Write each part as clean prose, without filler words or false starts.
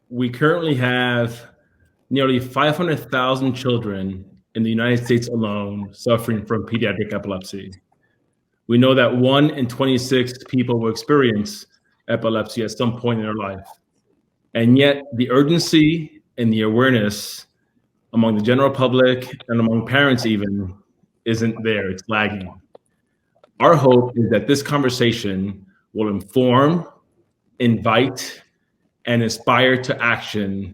we currently have nearly 500,000 children in the United States alone suffering from pediatric epilepsy. We know that 1 in 26 people will experience epilepsy at some point in their life. And yet the urgency and the awareness among the general public and among parents even isn't there, it's lagging. Our hope is that this conversation will inform, invite, and inspire to action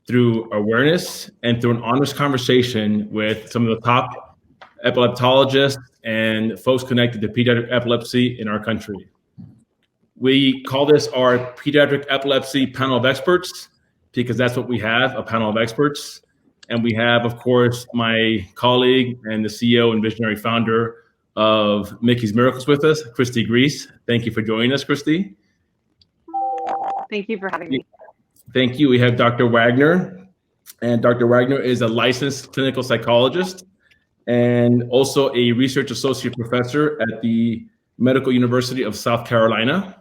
through awareness and through an honest conversation with some of the top epileptologists and folks connected to pediatric epilepsy in our country. We call this our Pediatric Epilepsy Panel of Experts because that's what we have, a panel of experts. And we have, of course, my colleague and the CEO and visionary founder of Mickey's Miracles with us, Christy Grease. Thank you for joining us, Christy. Thank you for having me. Thank you. We have Dr. Wagner, and Dr. Wagner is a licensed clinical psychologist and also a research associate professor at the Medical University of South Carolina.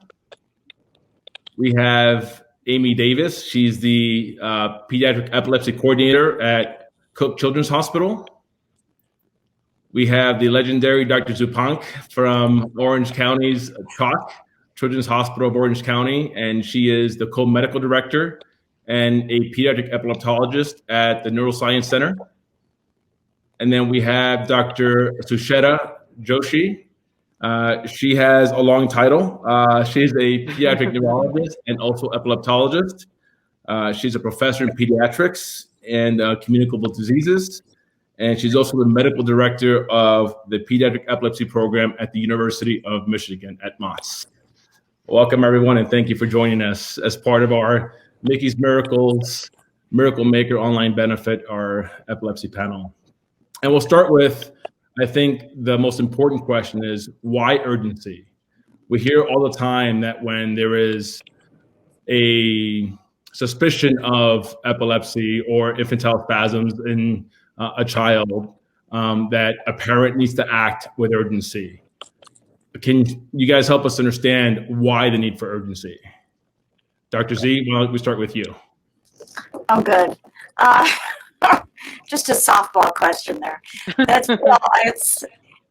We have Amy Davis. She's the pediatric epilepsy coordinator at CHOC Children's Hospital. We have the legendary Dr. Zupanc from Orange County's CHOC Children's Hospital of Orange County, and she is the co-medical director and a pediatric epileptologist at the Neuroscience Center. And then we have Dr. Susheta Joshi. She has a long title. She's a pediatric neurologist and also epileptologist. She's a professor in pediatrics and communicable diseases. And she's also the medical director of the Pediatric Epilepsy Program at the University of Michigan at Moss. Welcome, everyone, and thank you for joining us as part of our Mickey's Miracles Miracle Maker online benefit, our epilepsy panel. And we'll start with, I think the most important question is, why urgency? We hear all the time that when there is a suspicion of epilepsy or infantile spasms in a child, that a parent needs to act with urgency. Can you guys help us understand why the need for urgency? Dr. Z, why don't we start with you? Oh, good. Just a softball question there. That's it's,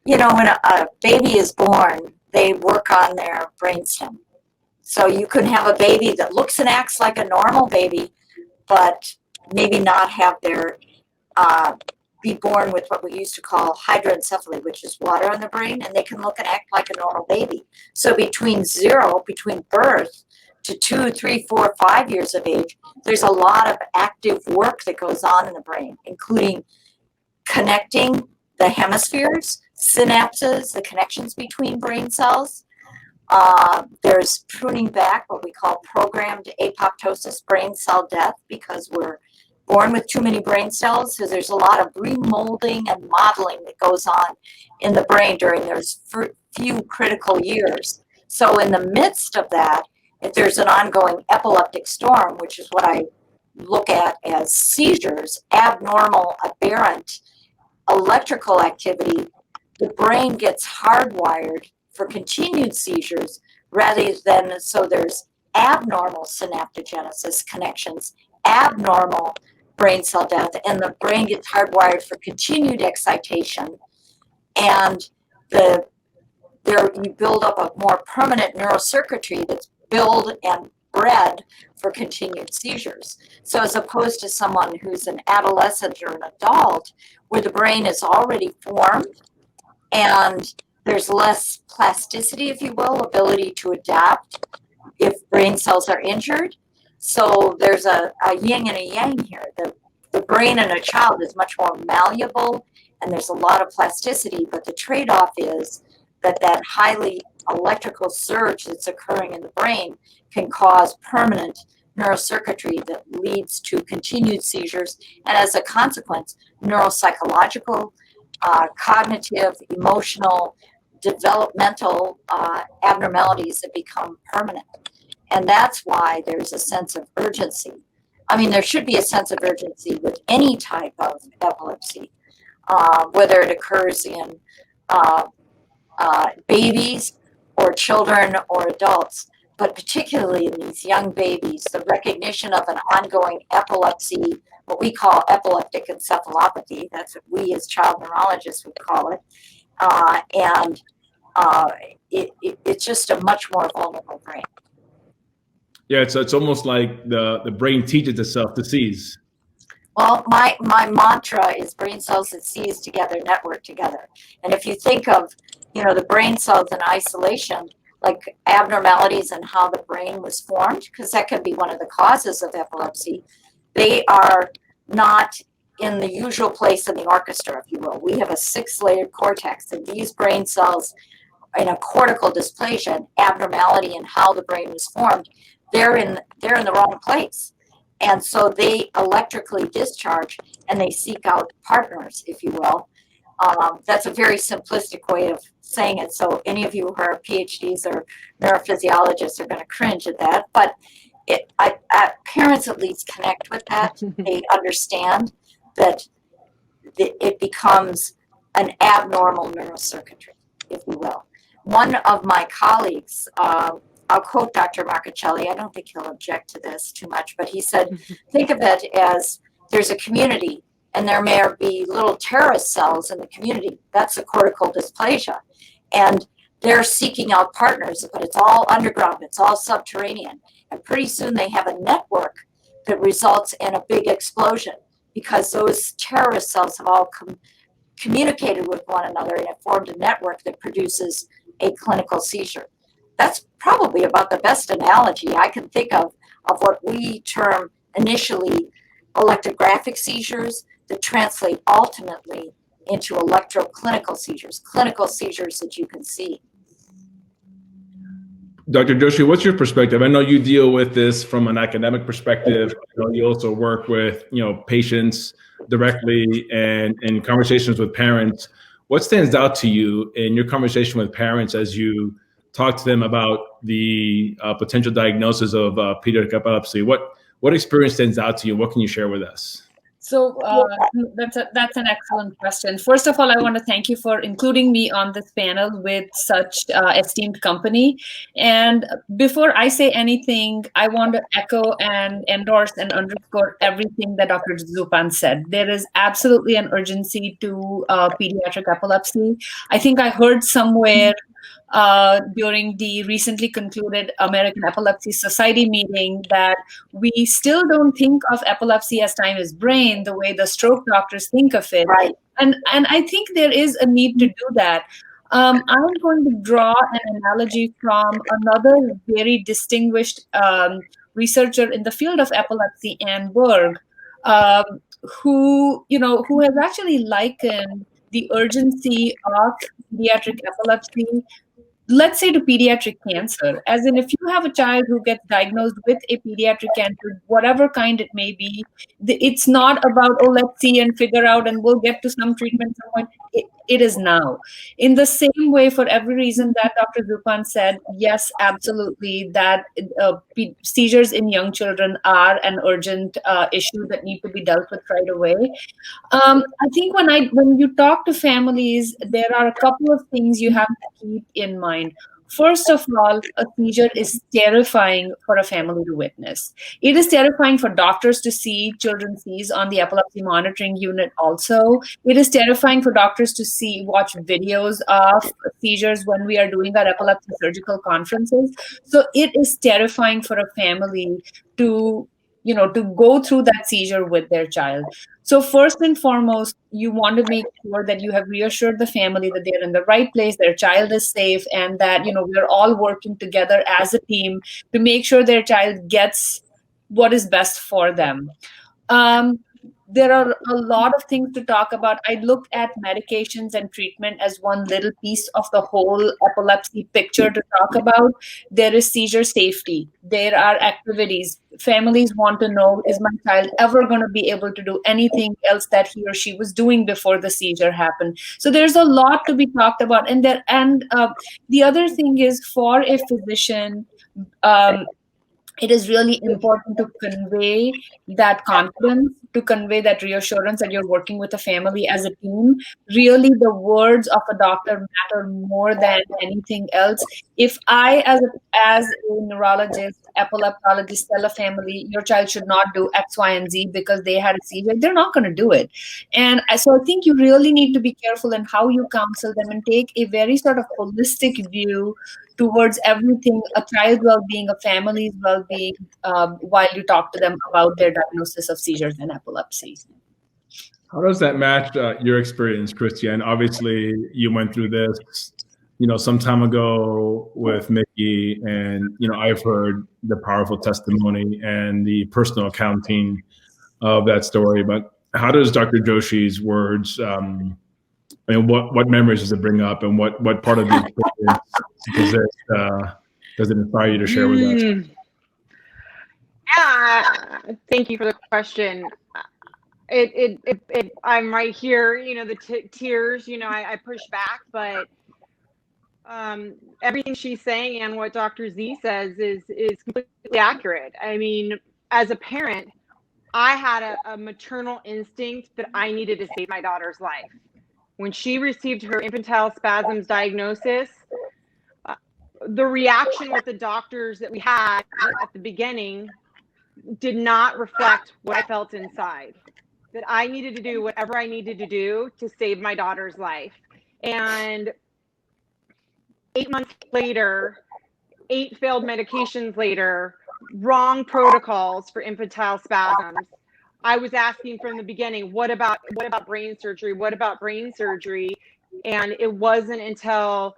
when a baby is born, they work on their brainstem. So you could have a baby that looks and acts like a normal baby, but maybe not have their be born with what we used to call hydroencephaly, which is water in the brain, and they can look and act like a normal baby. So between birth to 2, 3, 4, 5 years of age, there's a lot of active work that goes on in the brain, including connecting the hemispheres, synapses, the connections between brain cells. There's pruning back, what we call programmed apoptosis, brain cell death, because we're born with too many brain cells. So there's a lot of remolding and modeling that goes on in the brain during those few critical years. So in the midst of that, if there's an ongoing epileptic storm, which is what I look at as seizures, abnormal, aberrant electrical activity, the brain gets hardwired for continued seizures rather than, so there's abnormal synaptogenesis connections, abnormal brain cell death, and the brain gets hardwired for continued excitation. And you build up a more permanent neurocircuitry that's built and bred for continued seizures. So as opposed to someone who's an adolescent or an adult, where the brain is already formed and there's less plasticity, if you will, ability to adapt if brain cells are injured. So there's a yin and a yang here. The brain in a child is much more malleable and there's a lot of plasticity, but the trade-off is that highly electrical surge that's occurring in the brain can cause permanent neurocircuitry that leads to continued seizures, and as a consequence, neuropsychological, cognitive, emotional, developmental abnormalities that become permanent. And that's why there's a sense of urgency. I mean, there should be a sense of urgency with any type of epilepsy, whether it occurs in babies or children or adults. but particularly in these young babies, the recognition of an ongoing epilepsy, what we call epileptic encephalopathy, that's what we as child neurologists would call it, it's just a much more vulnerable brain. Yeah, it's almost like the brain teaches itself to seize. Well, my mantra is brain cells that seize together, network together. And if you think of, the brain cells in isolation, like abnormalities in how the brain was formed, because that could be one of the causes of epilepsy, they are not in the usual place in the orchestra, if you will. We have a 6-layered cortex, and these brain cells in a cortical dysplasia, an abnormality in how the brain was formed, they're in the wrong place. And so they electrically discharge and they seek out partners, if you will. That's a very simplistic way of saying it. So any of you who are PhDs or neurophysiologists are going to cringe at that. But parents at least connect with that. They understand that it becomes an abnormal neurocircuitry, if you will. One of my colleagues, I'll quote Dr. Marcuccelli. I don't think he'll object to this too much, but he said, think of it as there's a community and there may be little terrorist cells in the community. That's a cortical dysplasia. And they're seeking out partners, but it's all underground, it's all subterranean. And pretty soon they have a network that results in a big explosion because those terrorist cells have all communicated with one another and have formed a network that produces a clinical seizure. That's probably about the best analogy I can think of what we term initially electrographic seizures that translate ultimately into electroclinical seizures, clinical seizures that you can see. Dr. Joshi, what's your perspective? I know you deal with this from an academic perspective. You also work with patients directly and in conversations with parents. What stands out to you in your conversation with parents as you talk to them about the potential diagnosis of pediatric epilepsy? What experience stands out to you? What can you share with us? So that's an excellent question. First of all, I want to thank you for including me on this panel with such esteemed company. And before I say anything, I want to echo and endorse and underscore everything that Dr. Zupanc said. There is absolutely an urgency to pediatric epilepsy. I think I heard somewhere during the recently concluded American Epilepsy Society meeting that we still don't think of epilepsy as time is brain the way the stroke doctors think of it. Right. And I think there is a need to do that. I'm going to draw an analogy from another very distinguished researcher in the field of epilepsy, Anne Berg, who has actually likened the urgency of pediatric epilepsy, let's say, to pediatric cancer. As in, if you have a child who gets diagnosed with a pediatric cancer, whatever kind it may be, it's not about, oh, let's see and figure out and we'll get to some treatment at some point. It is now. In the same way, for every reason that Dr. Zupanc said, yes, absolutely, that seizures in young children are an urgent issue that need to be dealt with right away. I think when you talk to families, there are a couple of things you have to keep in mind. First of all, a seizure is terrifying for a family to witness. It is terrifying for doctors to see children seize on the epilepsy monitoring unit also. It is terrifying for doctors to watch videos of seizures when we are doing our epilepsy surgical conferences. So it is terrifying for a family to go through that seizure with their child. So first and foremost, you want to make sure that you have reassured the family that they're in the right place, their child is safe, and that, we're all working together as a team to make sure their child gets what is best for them. There are a lot of things to talk about. I look at medications and treatment as one little piece of the whole epilepsy picture to talk about. There is seizure safety. There are activities. Families want to know, is my child ever going to be able to do anything else that he or she was doing before the seizure happened? So there's a lot to be talked about. And the other thing is, for a physician, it is really important to convey that confidence, to convey that reassurance that you're working with a family as a team. Really, the words of a doctor matter more than anything else. If I, as a neurologist, epileptologist, tell a family your child should not do X, Y, and Z because they had a seizure, they're not going to do it. And so I think you really need to be careful in how you counsel them and take a very sort of holistic view towards everything, a child's well-being, a family's well-being, while you talk to them about their diagnosis of seizures and epilepsy. How does that match your experience, Christian? Obviously, you went through this, some time ago with Mickey, and I've heard the powerful testimony and the personal accounting of that story. But how does Dr. Joshi's words? What memories does it bring up, and what part of the experience does it inspire you to share with us? Yeah, thank you for the question. I'm right here. The tears. I push back, but everything she's saying and what Dr. Z says is completely accurate. I mean, as a parent, I had a maternal instinct that I needed to save my daughter's life. When she received her infantile spasms diagnosis, the reaction with the doctors that we had at the beginning did not reflect what I felt inside, that I needed to do whatever I needed to do to save my daughter's life. And 8 months later, 8 failed medications later, wrong protocols for infantile spasms, I was asking from the beginning, what about brain surgery? What about brain surgery? And it wasn't until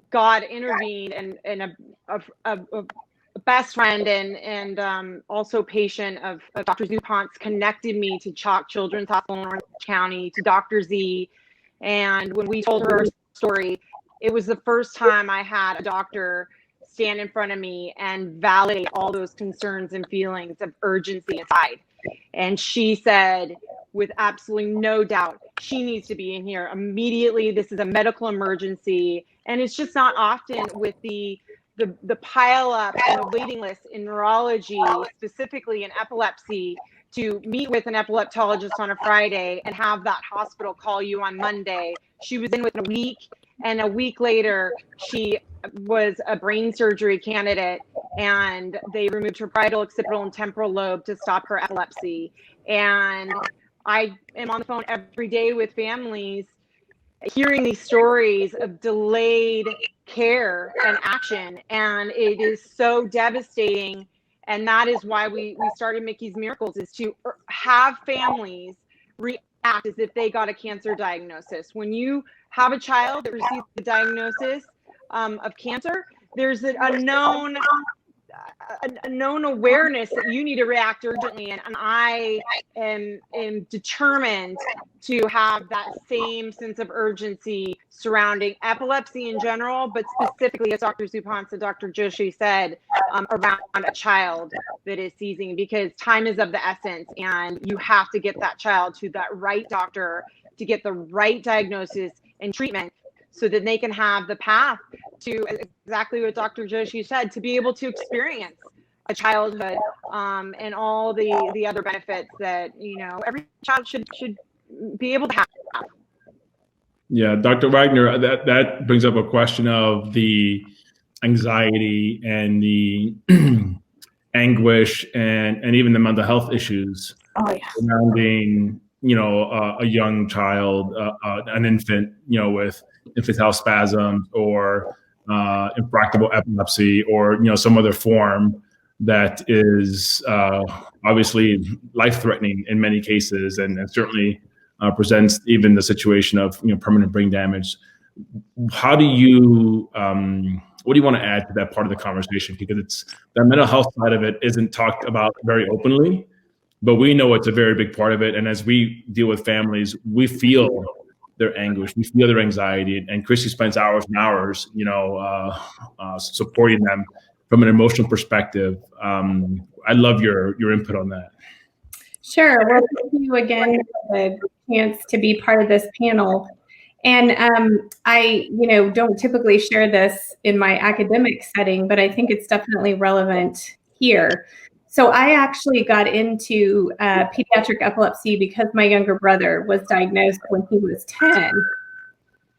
God intervened and a best friend and also patient of Dr. Zupanc connected me to CHOC Children's Hospital in Orange County, to Dr. Z. And when we told her story, it was the first time I had a doctor stand in front of me and validate all those concerns and feelings of urgency inside. And she said, with absolutely no doubt, she needs to be in here immediately. This is a medical emergency. And it's just not often with the pile up and the waiting list in neurology, specifically in epilepsy, to meet with an epileptologist on a Friday and have that hospital call you on Monday. She was in within a week, and a week later, she was a brain surgery candidate, and they removed her parietal, occipital, and temporal lobe to stop her epilepsy. And I am on the phone every day with families hearing these stories of delayed care and action, and it is so devastating. And that is why we started Mickey's Miracles, is to have families react as if they got a cancer diagnosis. When you have a child that receives the diagnosis of cancer, there's a known awareness that you need to react urgently, and I am determined to have that same sense of urgency surrounding epilepsy in general, but specifically, as Dr. Zupanc and Dr. Joshi said, around a child that is seizing, because time is of the essence, and you have to get that child to that right doctor to get the right diagnosis and treatment, so that they can have the path to exactly what Dr. Joshi said, to be able to experience a childhood and all the other benefits that every child should be able to have. Yeah, Dr. Wagner, that brings up a question of the anxiety and the anguish and even the mental health issues surrounding a young child, an infant, with infantile spasms or intractable epilepsy or some other form that is obviously life-threatening in many cases, and certainly presents even the situation of permanent brain damage. How do you what do you want to add to that part of the conversation? Because the mental health side of it isn't talked about very openly, but we know it's a very big part of it. And as we deal with families, we feel their anguish, we feel their anxiety, and Christy spends hours and hours, supporting them from an emotional perspective. I love your input on that. Sure. Well, thank you again for the chance to be part of this panel. And I, don't typically share this in my academic setting, but I think it's definitely relevant here. So I actually got into pediatric epilepsy because my younger brother was diagnosed when he was 10.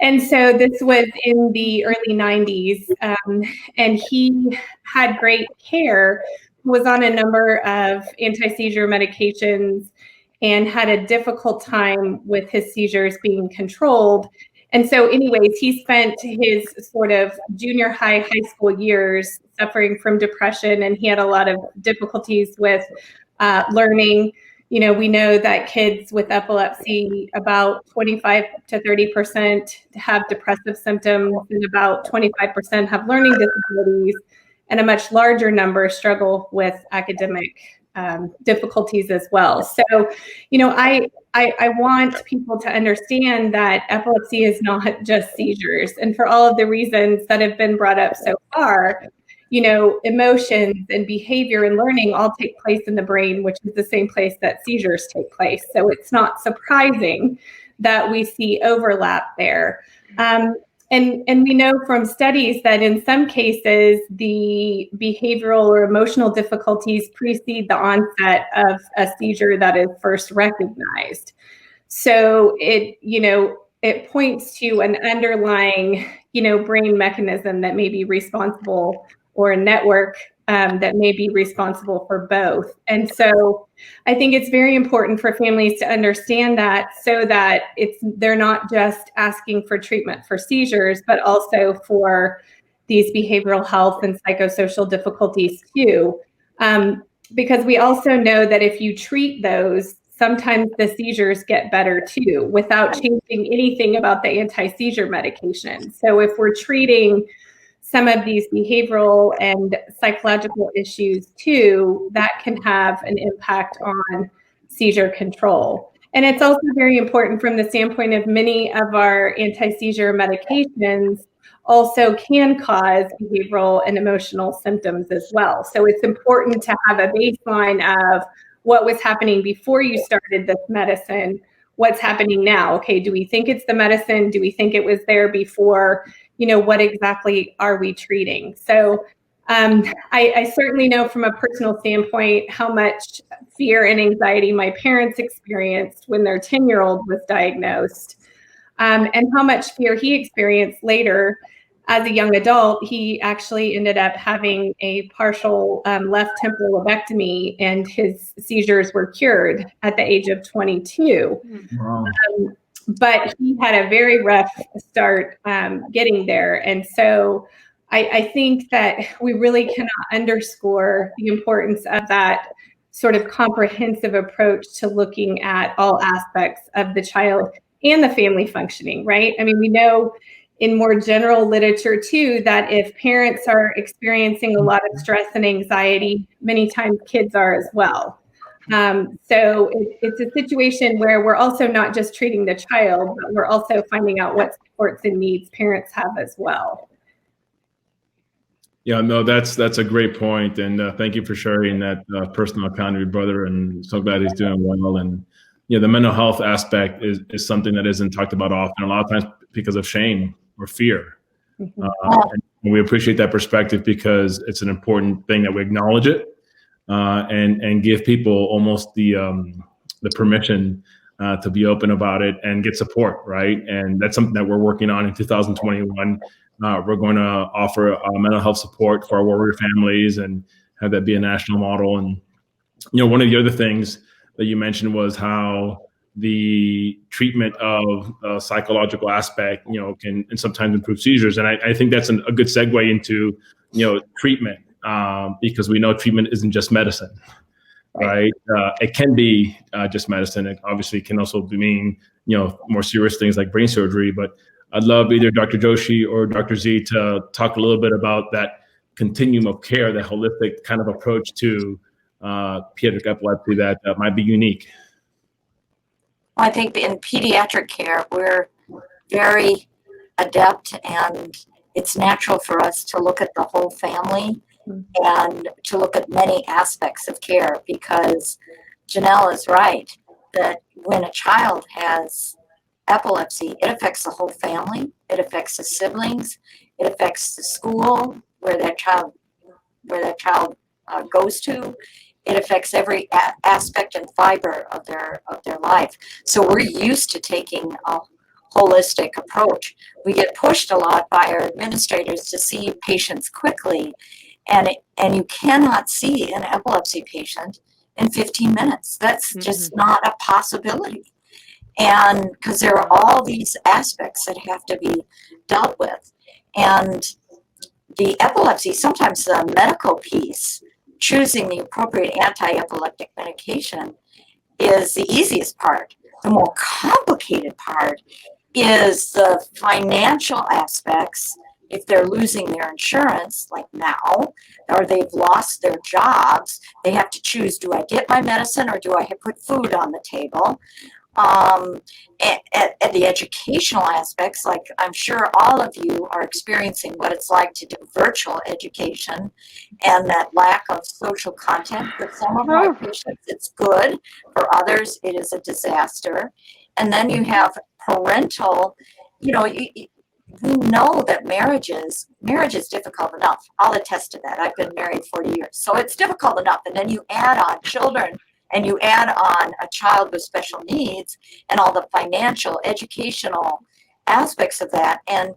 And so this was in the early 90s, and he had great care, was on a number of anti-seizure medications, and had a difficult time with his seizures being controlled. And so anyways, he spent his sort of junior high school years suffering from depression, and he had a lot of difficulties with learning. You know, we know that kids with epilepsy, about 25 to 30% have depressive symptoms, and about 25% have learning disabilities, and a much larger number struggle with academic difficulties as well. So, you know, I want people to understand that epilepsy is not just seizures. And for all of the reasons that have been brought up so far, you know, emotions and behavior and learning all take place in the brain, which is the same place that seizures take place. So it's not surprising that we see overlap there. And we know from studies that in some cases, the behavioral or emotional difficulties precede the onset of a seizure that is first recognized. So it, you know, it points to an underlying, you know, brain mechanism that may be responsible, or a network that may be responsible for both. And so I think it's very important for families to understand that, so that they're not just asking for treatment for seizures, but also for these behavioral health and psychosocial difficulties too. Because we also know that if you treat those, sometimes the seizures get better too, without changing anything about the anti-seizure medication. So if we're treating some of these behavioral and psychological issues too, that can have an impact on seizure control. And it's also very important from the standpoint of many of our anti-seizure medications also can cause behavioral and emotional symptoms as well. So it's important to have a baseline of what was happening before you started this medicine, what's happening now. Okay, do we think it's the medicine? Do we think it was there before? You know, what exactly are we treating? So I certainly know from a personal standpoint how much fear and anxiety my parents experienced when their 10-year-old was diagnosed, and how much fear he experienced later as a young adult. He actually ended up having a partial left temporal lobectomy, and his seizures were cured at the age of 22. Wow. But he had a very rough start getting there. And so I think that we really cannot underscore the importance of that sort of comprehensive approach to looking at all aspects of the child and the family functioning, right? I mean, we know in more general literature too, that if parents are experiencing a lot of stress and anxiety, many times kids are as well. So it's a situation where we're also not just treating the child, but we're also finding out what supports and needs parents have as well. Yeah, no, that's a great point, and thank you for sharing that personal account of your brother. And so glad he's doing well. And you know, the mental health aspect is something that isn't talked about often, a lot of times because of shame or fear. Mm-hmm. And we appreciate that perspective, because it's an important thing that we acknowledge it. And give people almost the permission to be open about it and get support, right? And that's something that we're working on in 2021. We're going to offer mental health support for our warrior families and have that be a national model. And you know, one of the other things that you mentioned was how the treatment of psychological aspect, you know, can and sometimes improve seizures. And I think that's a good segue into, you know, treatment. Because we know treatment isn't just medicine, right? It can be just medicine. It obviously can also mean, you know, more serious things like brain surgery. But I'd love either Dr. Joshi or Dr. Z to talk a little bit about that continuum of care, that holistic kind of approach to pediatric epilepsy that might be unique. Well, I think in pediatric care, we're very adept, and it's natural for us to look at the whole family and to look at many aspects of care, because Janelle is right that when a child has epilepsy, it affects the whole family, it affects the siblings, it affects the school where that child goes to. It affects every aspect and fiber of their life. So we're used to taking a holistic approach. We get pushed a lot by our administrators to see patients quickly, and you cannot see an epilepsy patient in 15 minutes. That's just not a possibility. And because there are all these aspects that have to be dealt with. And the epilepsy, sometimes the medical piece, choosing the appropriate anti-epileptic medication is the easiest part. The more complicated part is the financial aspects. If they're losing their insurance, like now, or they've lost their jobs, they have to choose, do I get my medicine or do I put food on the table? And the educational aspects, like I'm sure all of you are experiencing what it's like to do virtual education and that lack of social content. For some of my patients, it's good. For others, it is a disaster. And then you have parental, you know that marriage is difficult enough. I'll attest to that. I've been married 40 years. So it's difficult enough. And then you add on children, and you add on a child with special needs and all the financial, educational aspects of that. And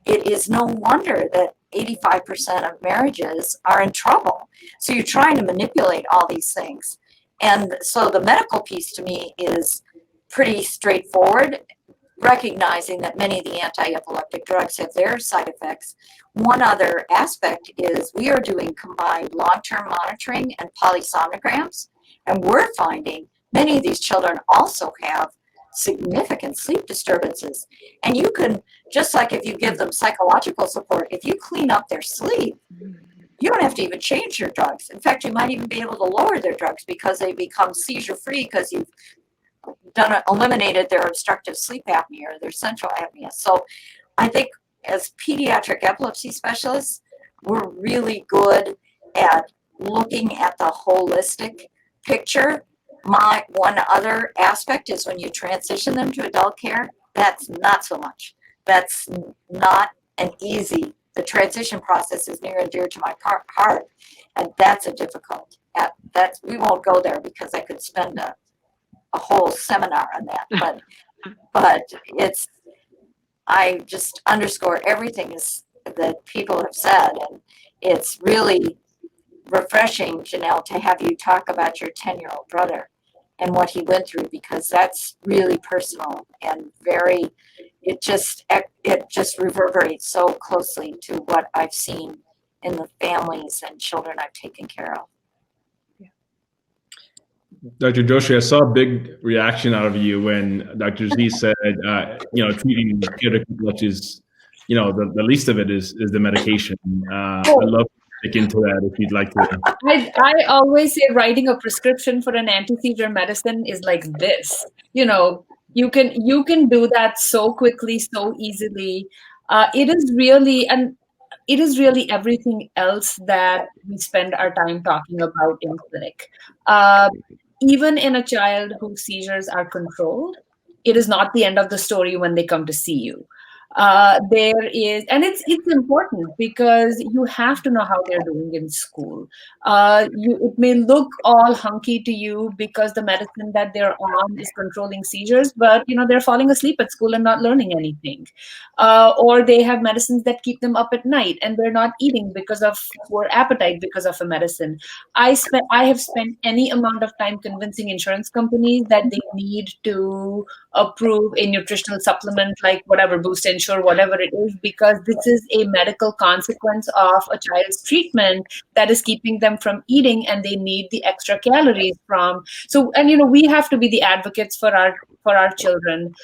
it is no wonder that 85% of marriages are in trouble. So you're trying to manipulate all these things. And so the medical piece to me is pretty straightforward, recognizing that many of the anti-epileptic drugs have their side effects. One other aspect is we are doing combined long-term monitoring and polysomnograms. And we're finding many of these children also have significant sleep disturbances. And you can, just like if you give them psychological support, if you clean up their sleep, you don't have to even change your drugs. In fact, you might even be able to lower their drugs because they become seizure-free because you've eliminated their obstructive sleep apnea or their central apnea. So I think as pediatric epilepsy specialists, we're really good at looking at the holistic picture. My one other aspect is when you transition them to adult care, that's not so much. That's not an easy, the transition process is near and dear to my heart, and that's a difficult. We won't go there because I could spend a whole seminar on that, but it's, I just underscore everything that people have said, and it's really refreshing, Janelle, to have you talk about your 10-year-old brother and what he went through, because that's really personal and very, it just reverberates so closely to what I've seen in the families and children I've taken care of. Dr. Joshi, I saw a big reaction out of you when Dr. Z said, treating pediatric epilepsy is, the least of it is the medication. I'd love to dig into that if you'd like to. I always say writing a prescription for an anti-seizure medicine is like this. You can do that so quickly, so easily. It is really everything else that we spend our time talking about in clinic. Even in a child whose seizures are controlled, it is not the end of the story when they come to see you. There is, and it's important because you have to know how they're doing in school. It may look all hunky to you because the medicine that they're on is controlling seizures, but they're falling asleep at school and not learning anything. Or they have medicines that keep them up at night and they're not eating because of poor appetite because of a medicine. I have spent any amount of time convincing insurance companies that they need to approve a nutritional supplement like whatever, Boost Ensure, whatever it is, because this is a medical consequence of a child's treatment that is keeping them from eating and they need the extra calories from. So, and we have to be the advocates for our children.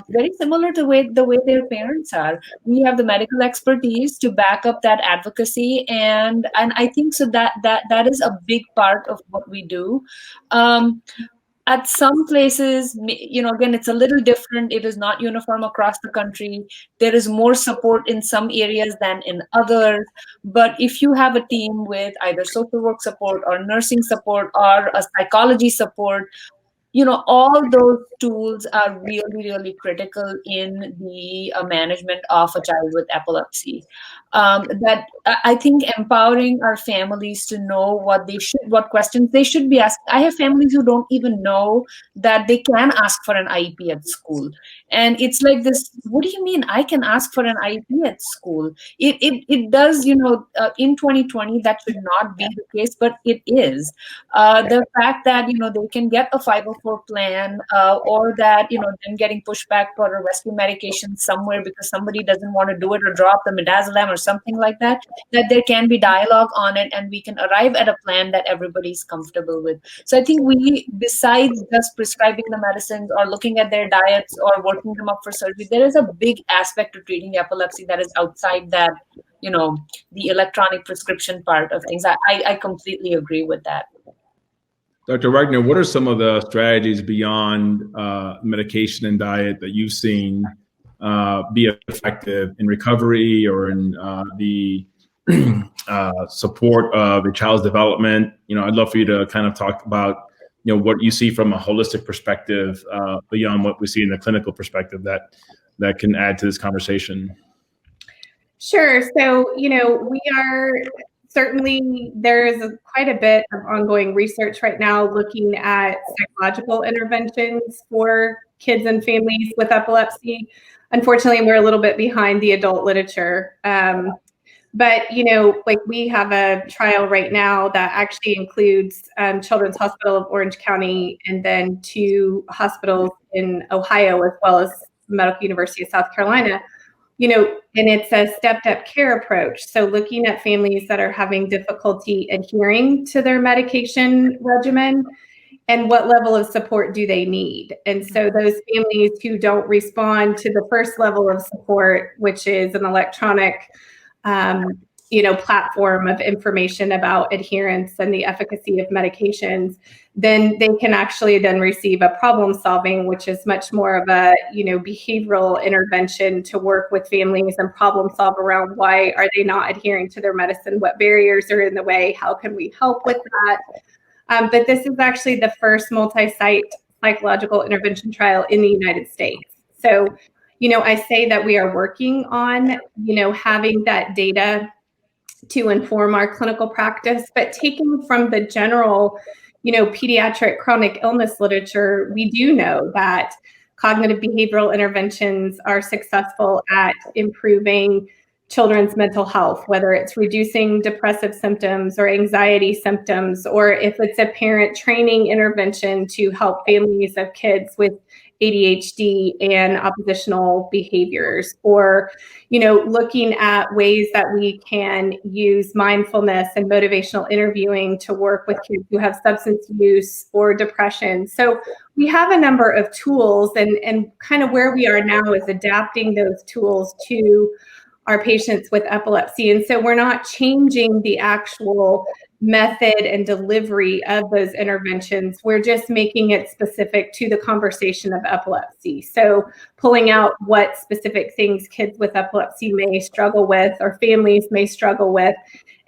Very similar to the way their parents are. We have the medical expertise to back up that advocacy, and I think so that is a big part of what we do. At some places, again, it's a little different. It is not uniform across the country. There is more support in some areas than in others. But if you have a team with either social work support or nursing support or a psychology support, all those tools are really, really critical in the management of a child with epilepsy. That I think empowering our families to know what questions they should be asked. I have families who don't even know that they can ask for an IEP at school. And it's like this, what do you mean I can ask for an IEP at school? It does, in 2020, that should not be the case, but it is. The fact that, they can get a 504 plan, or that, them getting pushed back for a rescue medication somewhere because somebody doesn't want to do it or drop the midazolam or something like that there can be dialogue on it and we can arrive at a plan that everybody's comfortable with. So I think besides just prescribing the medicines or looking at their diets or working them up for surgery, there is a big aspect to treating epilepsy that is outside that, the electronic prescription part of things. I completely agree with that. Dr. Wagner, what are some of the strategies beyond medication and diet that you've seen be effective in recovery or in the support of a child's development? I'd love for you to kind of talk about, what you see from a holistic perspective beyond what we see in the clinical perspective that can add to this conversation. Sure. So, we are certainly, there's quite a bit of ongoing research right now looking at psychological interventions for kids and families with epilepsy. Unfortunately, we're a little bit behind the adult literature. But, we have a trial right now that actually includes Children's Hospital of Orange County and then 2 hospitals in Ohio, as well as Medical University of South Carolina. And it's a stepped-up care approach. So looking at families that are having difficulty adhering to their medication regimen and what level of support do they need. And so those families who don't respond to the first level of support, which is an electronic platform of information about adherence and the efficacy of medications, then they can actually then receive a problem solving, which is much more of a, behavioral intervention to work with families and problem solve around why are they not adhering to their medicine? What barriers are in the way? How can we help with that? But this is actually the first multi-site psychological intervention trial in the United States. So, I say that we are working on, having that data to inform our clinical practice, but taking from the general, pediatric chronic illness literature, we do know that cognitive behavioral interventions are successful at improving children's mental health, whether it's reducing depressive symptoms or anxiety symptoms, or if it's a parent training intervention to help families of kids with ADHD and oppositional behaviors, or, looking at ways that we can use mindfulness and motivational interviewing to work with kids who have substance use or depression. So we have a number of tools, and kind of where we are now is adapting those tools to our patients with epilepsy. And so we're not changing the actual method and delivery of those interventions. We're just making it specific to the conversation of epilepsy. So pulling out what specific things kids with epilepsy may struggle with or families may struggle with,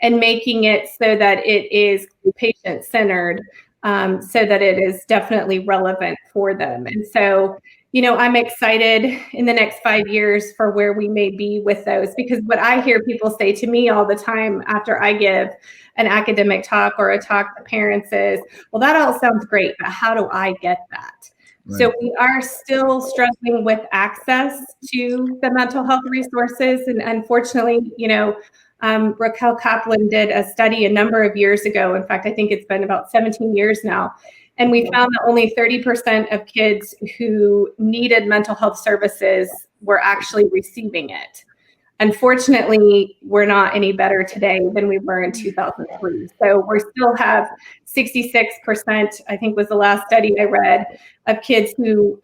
and making it so that it is patient-centered, so that it is definitely relevant for them. And so, I'm excited in the next 5 years for where we may be with those, because what I hear people say to me all the time after I give an academic talk or a talk to parents is, well, that all sounds great, but how do I get that? Right. So we are still struggling with access to the mental health resources. And unfortunately, Raquel Kaplan did a study a number of years ago. In fact, I think it's been about 17 years now. And we found that only 30% of kids who needed mental health services were actually receiving it. Unfortunately, we're not any better today than we were in 2003. So we still have 66%, I think was the last study I read, of kids who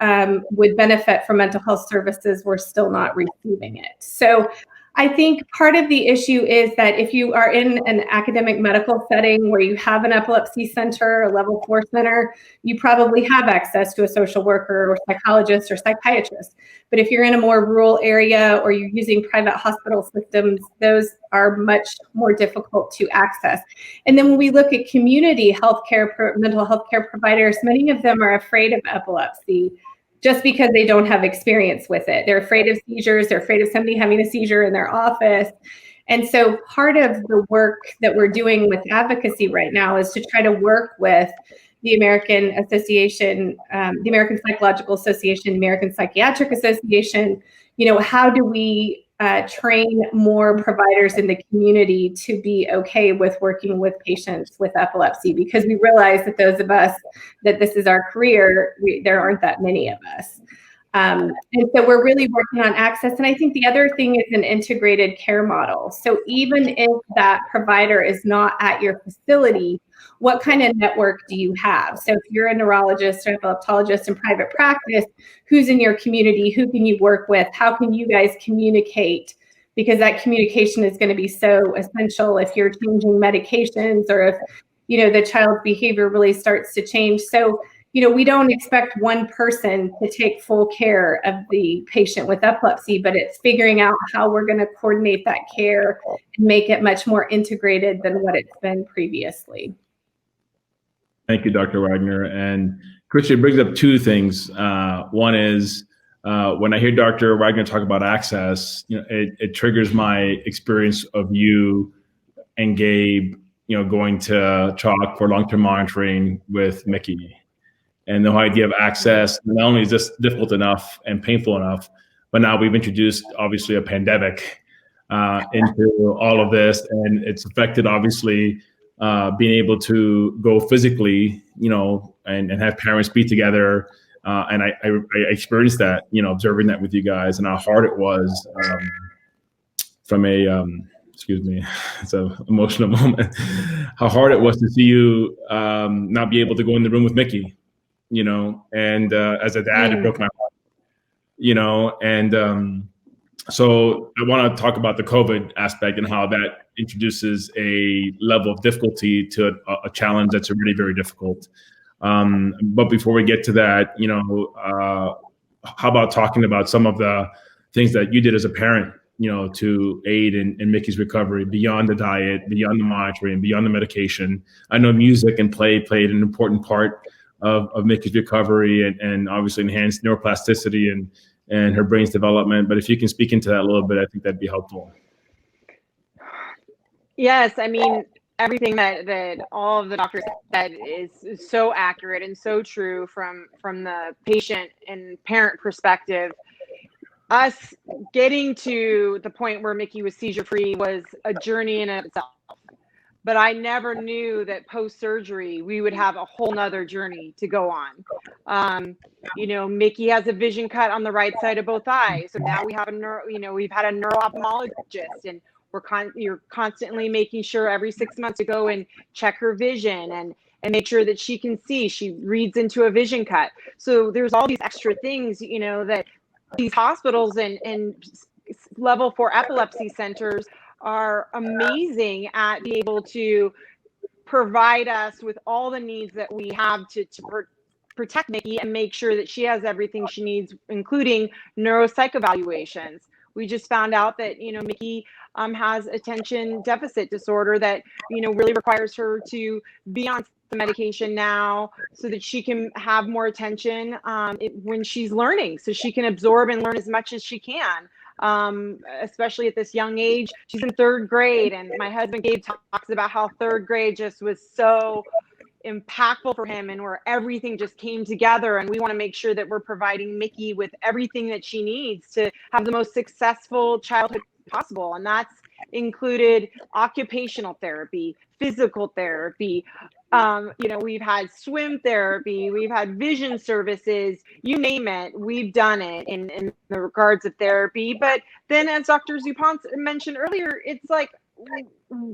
would benefit from mental health services were still not receiving it. So I think part of the issue is that if you are in an academic medical setting where you have an epilepsy center, a level 4 center, you probably have access to a social worker or psychologist or psychiatrist. But if you're in a more rural area or you're using private hospital systems, those are much more difficult to access. And then when we look at community healthcare, mental health care providers, many of them are afraid of epilepsy just because they don't have experience with it. They're afraid of seizures. They're afraid of somebody having a seizure in their office. And so part of the work that we're doing with advocacy right now is to try to work with the American Association, the American Psychological Association, the American Psychiatric Association. How do we train more providers in the community to be okay with working with patients with epilepsy? Because we realize that those of us that this is our career, there aren't that many of us. And so we're really working on access. And I think the other thing is an integrated care model. So even if that provider is not at your facility, what kind of network do you have? So if you're a neurologist or epileptologist in private practice, who's in your community? Who can you work with? How can you guys communicate? Because that communication is going to be so essential if you're changing medications or if, the child's behavior really starts to change. So, we don't expect one person to take full care of the patient with epilepsy, but it's figuring out how we're going to coordinate that care and make it much more integrated than what it's been previously. Thank you, Dr. Wagner. And Christian brings up two things. One is when I hear Dr. Wagner talk about access, it triggers my experience of you and Gabe, going to CHOC for long-term monitoring with Mickey. And the whole idea of access, not only is this difficult enough and painful enough, but now we've introduced obviously a pandemic into all of this, and it's affected obviously being able to go physically, and have parents be together. And I experienced that, observing that with you guys, and how hard it was from a, excuse me, it's an emotional moment, how hard it was to see you not be able to go in the room with Mickey, and as a dad, it broke my heart, and so I want to talk about the COVID aspect and how that introduces a level of difficulty to a challenge that's really very difficult. But before we get to that, how about talking about some of the things that you did as a parent, to aid in Mickey's recovery beyond the diet, beyond the monitoring, beyond the medication? I know music and play played an important part of Mickey's recovery and obviously enhanced neuroplasticity and her brain's development. But if you can speak into that a little bit, I think that'd be helpful. Yes, I mean, everything that all of the doctors said is so accurate and so true from the patient and parent perspective. Us getting to the point where Mickey was seizure-free was a journey in itself. But I never knew that post-surgery we would have a whole nother journey to go on. Mickey has a vision cut on the right side of both eyes, so now we have we've had a neuro-ophthalmologist, and you're constantly making sure every 6 months to go and check her vision and make sure that she can see. She reads into a vision cut. So there's all these extra things, that these hospitals and level 4 epilepsy centers are amazing at being able to provide us with all the needs that we have to protect Mickey and make sure that she has everything she needs, including neuropsych evaluations. We just found out that, Mickey has attention deficit disorder that, really requires her to be on the medication now so that she can have more attention when she's learning, so she can absorb and learn as much as she can. Especially at this young age. She's in 3rd grade, and my husband Gabe talks about how 3rd grade just was so impactful for him, and where everything just came together, and we want to make sure that we're providing Mickey with everything that she needs to have the most successful childhood possible. And that's included occupational therapy, physical therapy, we've had swim therapy, we've had vision services, you name it, we've done it in the regards of therapy. But then, as Dr. Zupanc mentioned earlier, it's like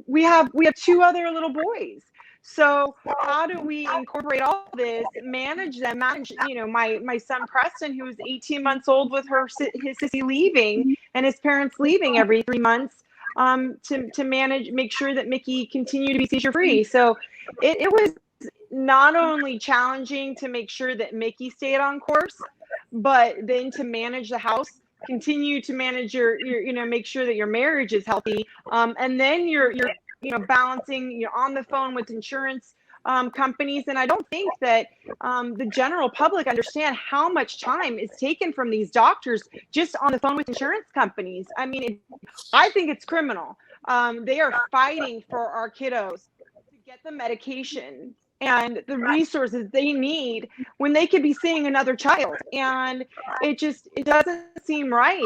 we have 2 other little boys. So how do we incorporate all this, manage them, my son Preston, who was 18 months old with his sissy leaving and his parents leaving every 3 months, to make sure that Mickey continued to be seizure free. So it was not only challenging to make sure that Mickey stayed on course, but then to manage the house, continue to manage your make sure that your marriage is healthy, and then you're balancing, you're on the phone with insurance companies. And I don't think that the general public understand how much time is taken from these doctors just on the phone with insurance companies. I mean, I think it's criminal. They are fighting for our kiddos to get the medication and the resources they need when they could be seeing another child. And it doesn't seem right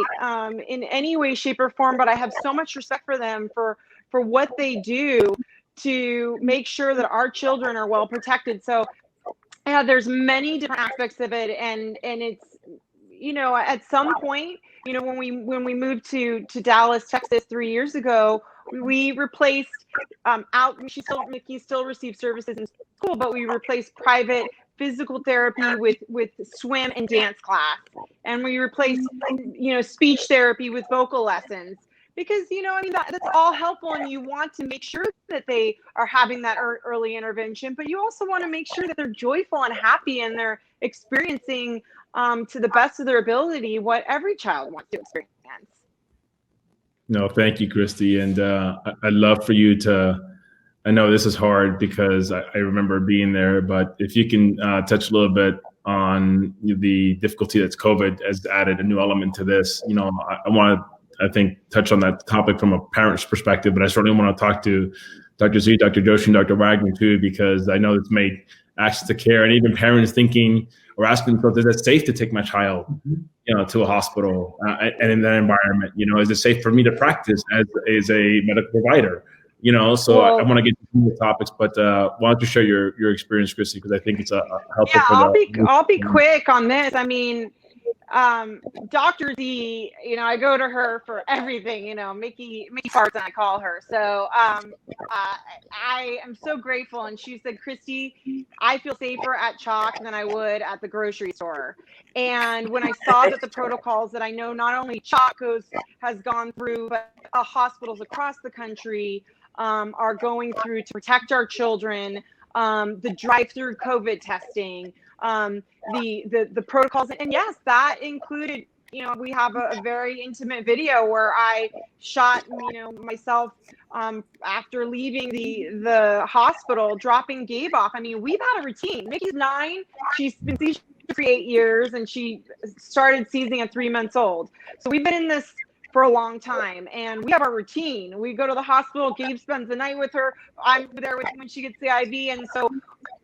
in any way, shape, or form. But I have so much respect for them for what they do to make sure that our children are well protected. So yeah, there's many different aspects of it. And it's, at some point, when we moved to Dallas, Texas 3 years ago, we replaced Mickey still receives services in school, but we replaced private physical therapy with swim and dance class, and we replaced speech therapy with vocal lessons, because that's all helpful, and you want to make sure that they are having that early intervention, but you also want to make sure that they're joyful and happy, and they're experiencing to the best of their ability what every child wants to experience. No, thank you, Christy. And I'd love for you to, I know this is hard because I remember being there, but if you can touch a little bit on the difficulty that's COVID has added a new element to this. I want to, I think, touch on that topic from a parent's perspective, but I certainly want to talk to Dr. Z, Dr. Joshi, and Dr. Wagner too, because I know it's made access to care and even parents thinking or asking themselves, is it safe to take my child, to a hospital and in that environment? Is it safe for me to practice as a medical provider? So I want to get into the topics, but why don't you share your experience, Christy, because I think it's a helpful. Yeah, I'll be quick on this. I mean, Dr. Z, I go to her for everything, Mickey farts and I call her. So I am so grateful. And she said, Christy, I feel safer at CHOC than I would at the grocery store. And when I saw that the protocols that I know not only CHOC has gone through, but hospitals across the country are going through to protect our children, the drive-through COVID testing, the protocols, and yes, that included, we have a very intimate video where I shot, myself after leaving the hospital, dropping Gabe off. I mean, we've had a routine. Mickey's 9. She's been seizure for 8 years, and she started seizing at 3 months old. So we've been in this for a long time, and we have our routine. We go to the hospital. Gabe spends the night with her. I'm there when she gets the IV, and so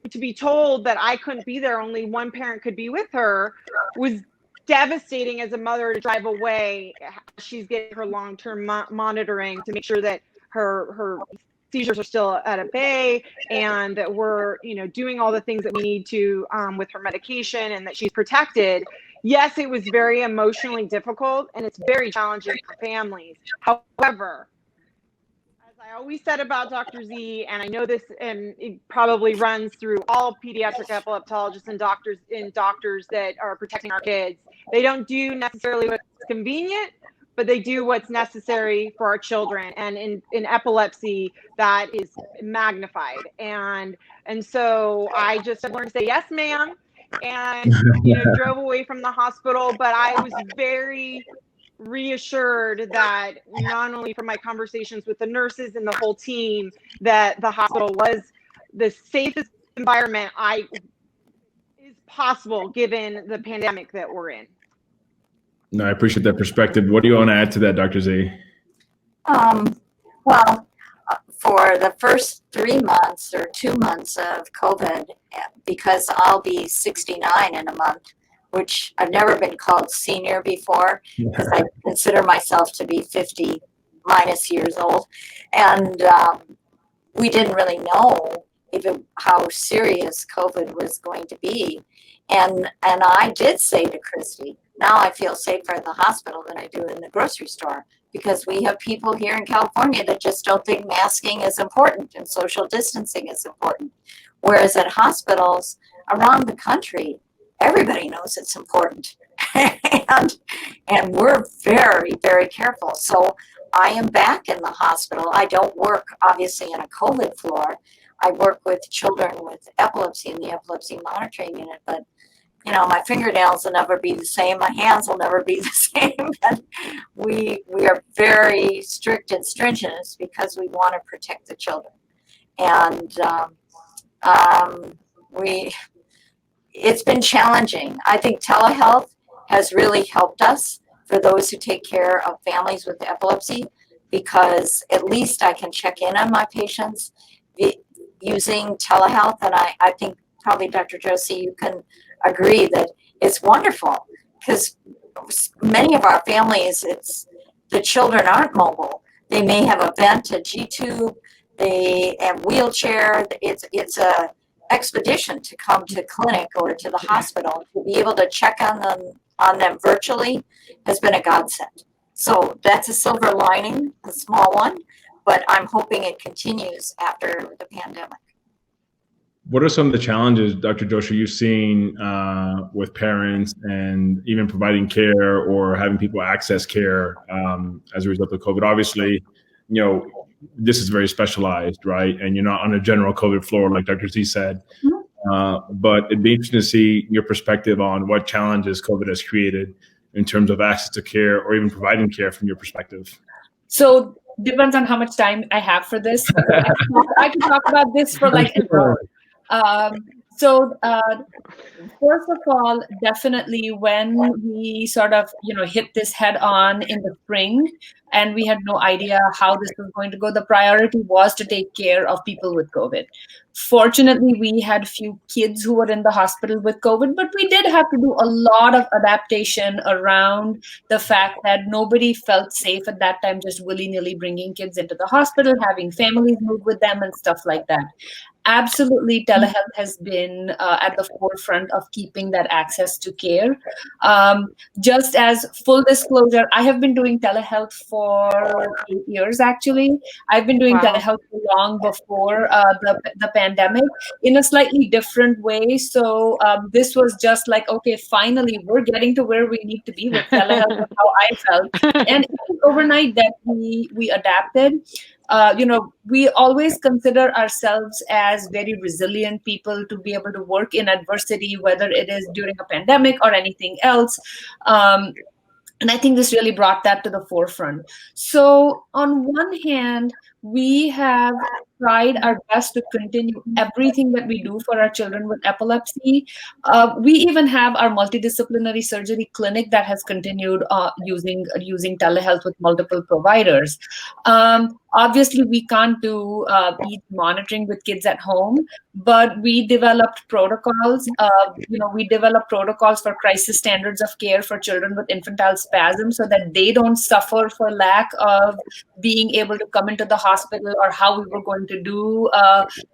to be told that I couldn't be there, only one parent could be with her, was devastating as a mother to drive away. She's getting her long-term monitoring to make sure that her seizures are still at a bay, and that we're doing all the things that we need to with her medication, and that she's protected. Yes, it was very emotionally difficult, and it's very challenging for families. However, as I always said about Dr. Z, and I know this, and it probably runs through all pediatric epileptologists and doctors that are protecting our kids, they don't do necessarily what's convenient, but they do what's necessary for our children. And in epilepsy, that is magnified. And so I just learned to say, yes, ma'am, and drove away from the hospital. But I was very reassured that not only from my conversations with the nurses and the whole team, that the hospital was the safest environment is possible given the pandemic that we're in. No, I appreciate that perspective. What do you want to add to that, Dr. Z? Well, for the first 3 months or 2 months of COVID, because I'll be 69 in a month, which I've never been called senior before, because I consider myself to be 50 minus years old. And we didn't really know how serious COVID was going to be. And I did say to Christy, now I feel safer in the hospital than I do in the grocery store, because we have people here in California that just don't think masking is important and social distancing is important. Whereas at hospitals around the country, everybody knows it's important. and we're very, very careful. So I am back in the hospital. I don't work, obviously, in a COVID floor. I work with children with epilepsy in the epilepsy monitoring unit, but you know, my fingernails will never be the same. My hands will never be the same. And we are very strict and stringent. It's because we want to protect the children. And it's been challenging. I think telehealth has really helped us for those who take care of families with epilepsy, because at least I can check in on my patients using telehealth. And I think probably Dr. Joshi, you can agree that it's wonderful, because many of our families, the children aren't mobile. They may have a vent, a G-tube, they have wheelchair. It's a expedition to come to clinic or to the hospital. To be able to check on them virtually has been a godsend. So that's a silver lining, a small one, but I'm hoping it continues after the pandemic. What are some of the challenges, Dr. Joshi, you've seen with parents and even providing care or having people access care as a result of COVID? Obviously, you know, this is very specialized, right? And you're not on a general COVID floor, like Dr. Z said. But it'd be interesting to see your perspective on what challenges COVID has created in terms of access to care or even providing care from your perspective. So depends on how much time I have for this. I can talk about this for like an hour. First of all, definitely when we sort of, hit this head on in the spring and we had no idea how this was going to go, the priority was to take care of people with COVID. Fortunately, we had few kids who were in the hospital with COVID, but we did have to do a lot of adaptation around the fact that nobody felt safe at that time just willy-nilly bringing kids into the hospital, having families move with them and stuff like that. Absolutely, telehealth has been at the forefront of keeping that access to care. Just as full disclosure, I have been doing telehealth for 8 years, actually. I've been doing telehealth long before the pandemic in a slightly different way. So this was just like, okay, finally, we're getting to where we need to be with telehealth, is how I felt. And it was overnight that we adapted. We always consider ourselves as very resilient people to be able to work in adversity, whether it is during a pandemic or anything else. And I think this really brought that to the forefront. So on one hand, we have tried our best to continue everything that we do for our children with epilepsy. We even have our multidisciplinary surgery clinic that has continued using telehealth with multiple providers. Obviously, we can't do EEG monitoring with kids at home, but we developed protocols. We developed protocols for crisis standards of care for children with infantile spasm so that they don't suffer for lack of being able to come into the hospital, or how we were going to do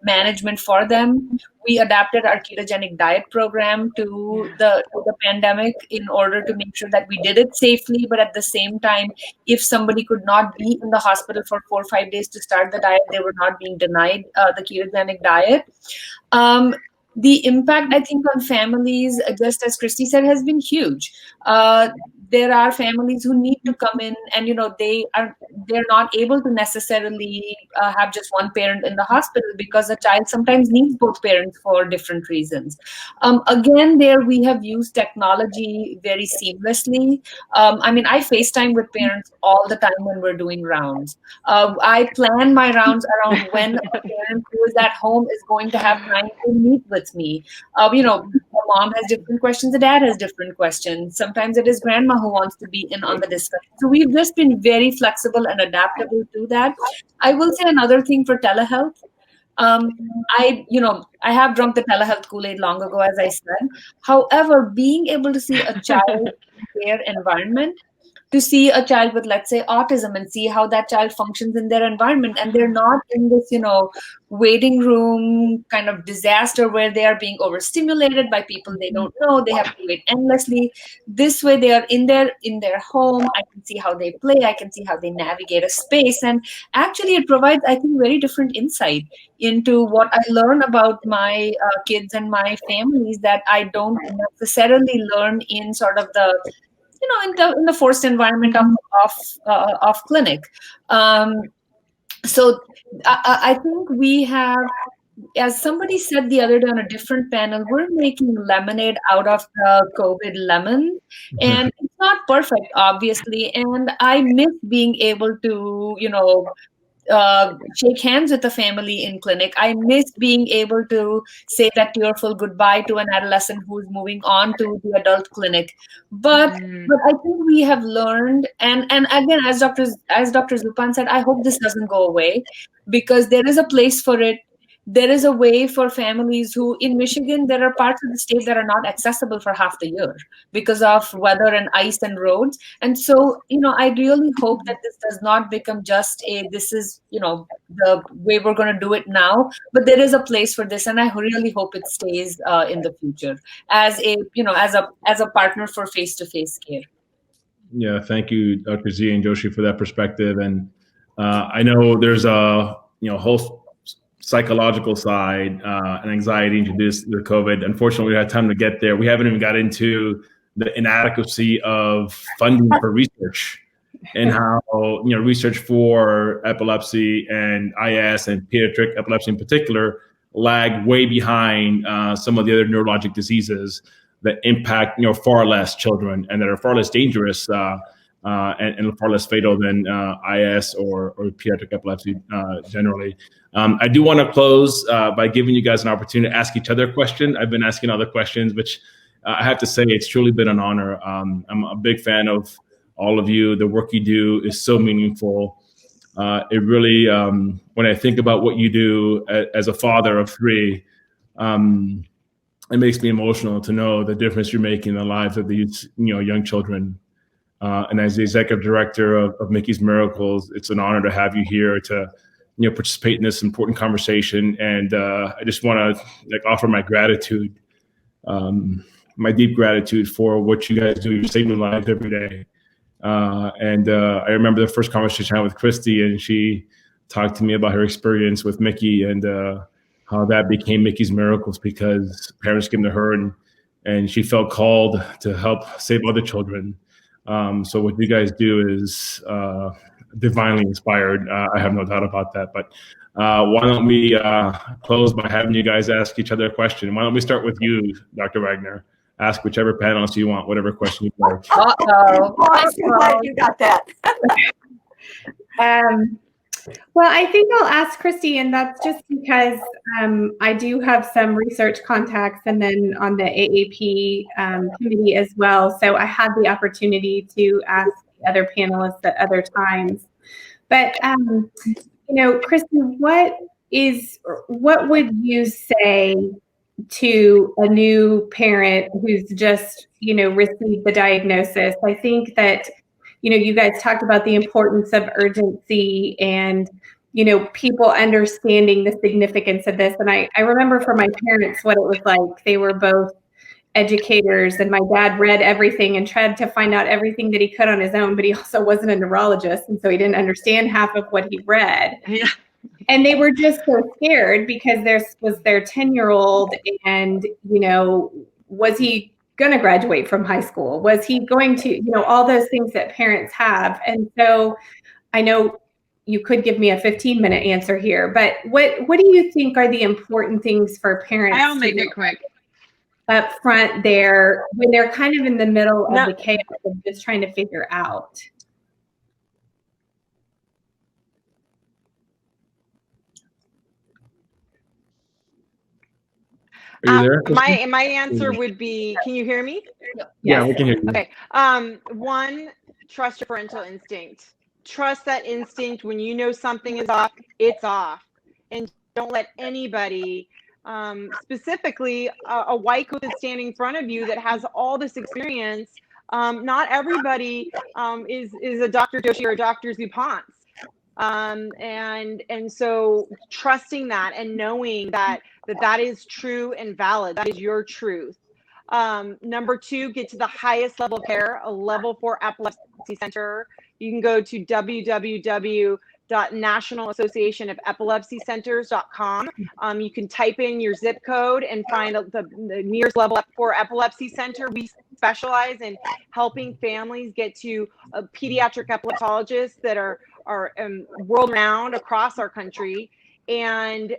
management for them. We adapted our ketogenic diet program to the pandemic in order to make sure that we did it safely, but at the same time, if somebody could not be in the hospital for 4 or 5 days to start the diet, they were not being denied the ketogenic diet. The impact, I think, on families, just as Christy said, has been huge. There are families who need to come in, and they're not able to necessarily have just one parent in the hospital, because the child sometimes needs both parents for different reasons. Again, there we have used technology very seamlessly. I FaceTime with parents all the time when we're doing rounds. I plan my rounds around when a parent who is at home is going to have time to meet with me. The mom has different questions, the dad has different questions. Sometimes it is grandma who wants to be in on the discussion. So we've just been very flexible and adaptable to that. I will say another thing for telehealth. I have drunk the telehealth Kool-Aid long ago, as I said. However, being able to see a child in their environment, to see a child with, let's say, autism and see how that child functions in their environment. And they're not in this, waiting room kind of disaster where they are being overstimulated by people they don't know. They have to wait endlessly. This way they are in their home. I can see how they play. I can see how they navigate a space. And actually it provides, I think, very different insight into what I learn about my kids and my families that I don't necessarily learn in sort of the in the forced environment of clinic. So I think we have, as somebody said the other day on a different panel, we're making lemonade out of the COVID lemon, and it's not perfect, obviously. And I miss being able to, shake hands with the family in clinic. I miss being able to say that tearful goodbye to an adolescent who's moving on to the adult clinic. But I think we have learned, and again, as Dr. Zupanc said, I hope this doesn't go away, because there is a place for it. There is a way for families who, in Michigan, there are parts of the state that are not accessible for half the year because of weather and ice and roads. And so, I really hope that this does not become just this is, the way we're going to do it now, but there is a place for this. And I really hope it stays in the future as as a partner for face-to-face care. Yeah, thank you, Dr. Z and Joshi, for that perspective. And I know there's a whole psychological side and anxiety introduced to COVID. Unfortunately, we had time to get there. We haven't even got into the inadequacy of funding for research and how research for epilepsy and IS and pediatric epilepsy in particular lag way behind some of the other neurologic diseases that impact far less children and that are far less dangerous and far less fatal than IS or pediatric epilepsy generally. I do want to close by giving you guys an opportunity to ask each other a question. I've been asking other questions, which I have to say it's truly been an honor. I'm a big fan of all of you. The work you do is so meaningful. It really, when I think about what you do as a father of 3, it makes me emotional to know the difference you're making in the lives of these young children. And as the executive director of Mickey's Miracles, it's an honor to have you here to participate in this important conversation. And I just want to offer my gratitude, my deep gratitude for what you guys do. You're saving lives every day. And I remember the first conversation I had with Christy, and she talked to me about her experience with Mickey and how that became Mickey's Miracles because parents came to her and she felt called to help save other children. So what you guys do is divinely inspired. I have no doubt about that. But why don't we close by having you guys ask each other a question? Why don't we start with you, Dr. Wagner? Ask whichever panelist you want, whatever question you like. Uh-oh. I'm glad you got that. Well, I think I'll ask Christy, and that's just because I do have some research contacts and then on the AAP committee as well. So I had the opportunity to ask the other panelists at other times. But, Christy, what would you say to a new parent who's just, received the diagnosis? I think that you guys talked about the importance of urgency and, people understanding the significance of this. And I remember for my parents what it was like. They were both educators, and my dad read everything and tried to find out everything that he could on his own, but he also wasn't a neurologist. And so he didn't understand half of what he read. Yeah. And they were just so scared because there was their 10-year-old and, was he going to graduate from high school? Was he going to, all those things that parents have. And so I know you could give me a 15-minute answer here, but what do you think are the important things for parents? I'll make it quick. Up front there when they're kind of in the middle of the chaos of just trying to figure out? Are you there? My answer would be, can you hear me? Yeah, we can hear you. Okay. 1, trust your parental instinct. Trust that instinct. When you know something is off, it's off. And don't let anybody, specifically a white coat that's standing in front of you that has all this experience Not everybody is a Dr. Joshi or a Dr. Zupanc. And so trusting that and knowing that is true and valid, that is your truth. Number 2, get to the highest level of care, a level 4 epilepsy center. You can go to www.nationalassociationofepilepsycenters.com. You can type in your zip code and find the nearest level 4 epilepsy center. We specialize in helping families get to pediatric epileptologists that are world renowned across our country, and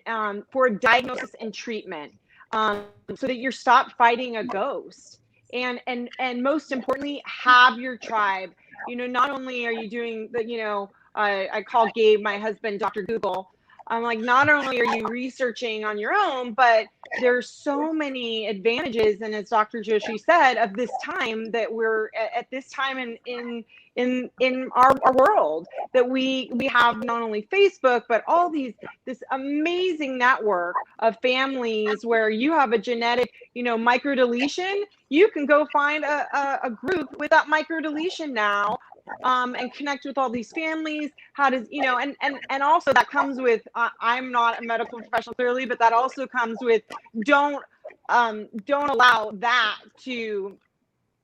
for diagnosis and treatment, so that you're stop fighting a ghost. And most importantly, have your tribe. Not only are you doing the, I call Gabe, my husband, Dr. Google. I'm like, not only are you researching on your own, but there's so many advantages. And as Dr. Joshi said, of this time that we're at this time in our world, that we have not only Facebook, but all this amazing network of families where you have a genetic, microdeletion. You can go find a group with that microdeletion now, and connect with all these families. How does, and also that comes with, I'm not a medical professional clearly, but that also comes with, don't allow that to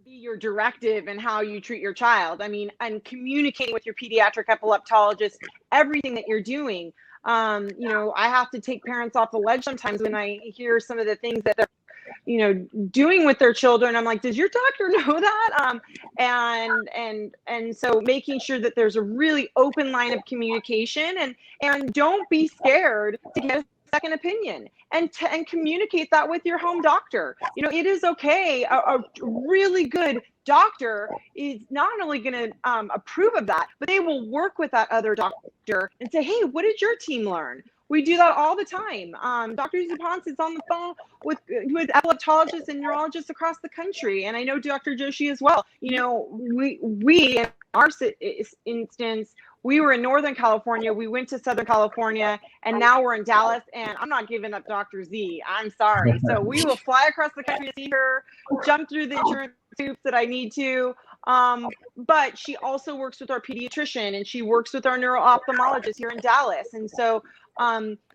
be your directive in how you treat your child. I mean, and communicating with your pediatric epileptologist, everything that you're doing. I have to take parents off the ledge sometimes when I hear some of the things that they're doing with their children. I'm like, does your doctor know that? And so making sure that there's a really open line of communication, and don't be scared to get a second opinion, and communicate that with your home doctor. It is okay. A really good doctor is not only going to approve of that, but they will work with that other doctor and say, hey, what did your team learn? We do that all the time. Dr. Zupanc is on the phone with epileptologists and neurologists across the country. And I know Dr. Joshi as well. We in our instance, we were in Northern California. We went to Southern California, and now we're in Dallas. And I'm not giving up Dr. Z. I'm sorry. So we will fly across the country to see her, jump through the insurance hoops that I need to. But she also works with our pediatrician, and she works with our neuro-ophthalmologist here in Dallas. And so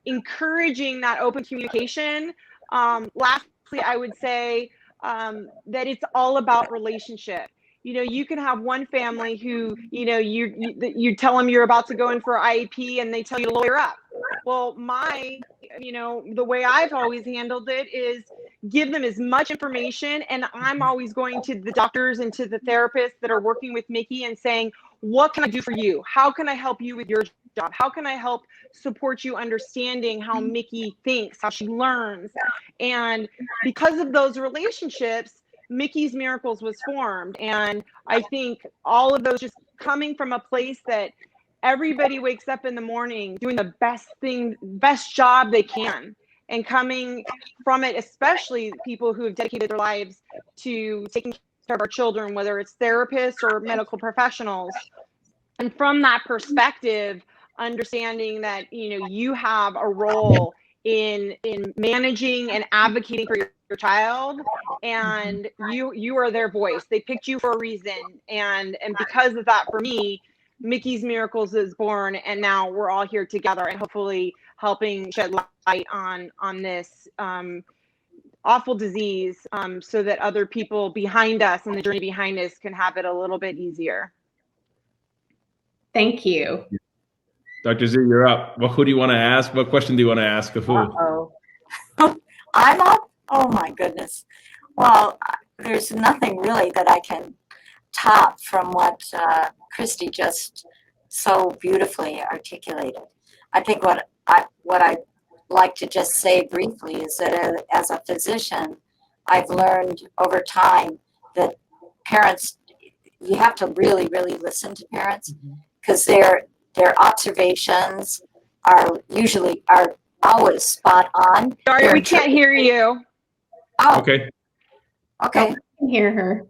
encouraging that open communication. Lastly, I would say that it's all about relationship. You can have one family who, you tell them you're about to go in for IEP and they tell you to lawyer up. Well, the way I've always handled it is give them as much information. And I'm always going to the doctors and to the therapists that are working with Mickey and saying, what can I do for you? How can I help you with your job? How can I help support you understanding how Mickey thinks, how she learns? And because of those relationships, Mickey's Miracles was formed. And I think all of those just coming from a place that everybody wakes up in the morning doing the best job they can, and coming from it, especially people who have dedicated their lives to taking care of our children, whether it's therapists or medical professionals. And from that perspective, understanding that, you have a role in managing and advocating for your child, and you are their voice. They picked you for a reason, and because of that, for me, Mickey's Miracles is born, and now we're all here together and hopefully helping shed light on this awful disease, so that other people behind us and the journey behind us can have it a little bit easier. Thank you. Dr. Z, you're up. Who do you want to ask? What question do you want to ask of who? Uh-oh. I'm up? Oh my goodness. Well, there's nothing really that I can top from what Christy just so beautifully articulated. I think what I'd like to just say briefly is that as a physician, I've learned over time that parents, you have to really, really listen to parents, because their observations are always spot on. Sorry, we can't hear you. Oh, Okay. okay. I can hear her.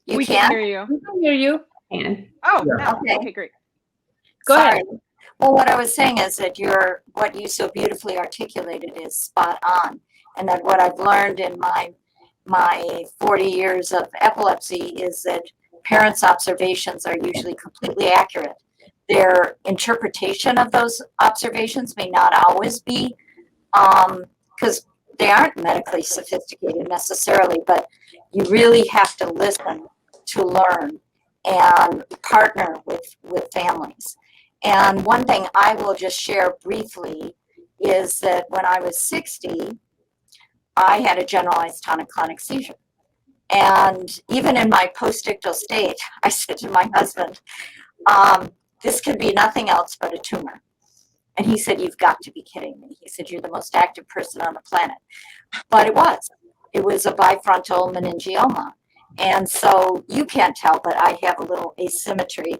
We can't hear you. We can hear you. And Oh, Yeah. no. Okay. Okay, great. Go Sorry. ahead. Well, what I was saying is that what you so beautifully articulated is spot on, and that what I've learned in my my 40 years of epilepsy is that parents' observations are usually completely accurate. Their interpretation of those observations may not always be, because they aren't medically sophisticated necessarily, but you really have to listen to learn and partner with families. And one thing I will just share briefly is that when I was 60, I had a generalized tonic-clonic seizure. And even in my postictal state, I said to my husband, this could be nothing else but a tumor. And he said, you've got to be kidding me. He said, you're the most active person on the planet. But it was. It was a bifrontal meningioma. And so you can't tell, but I have a little asymmetry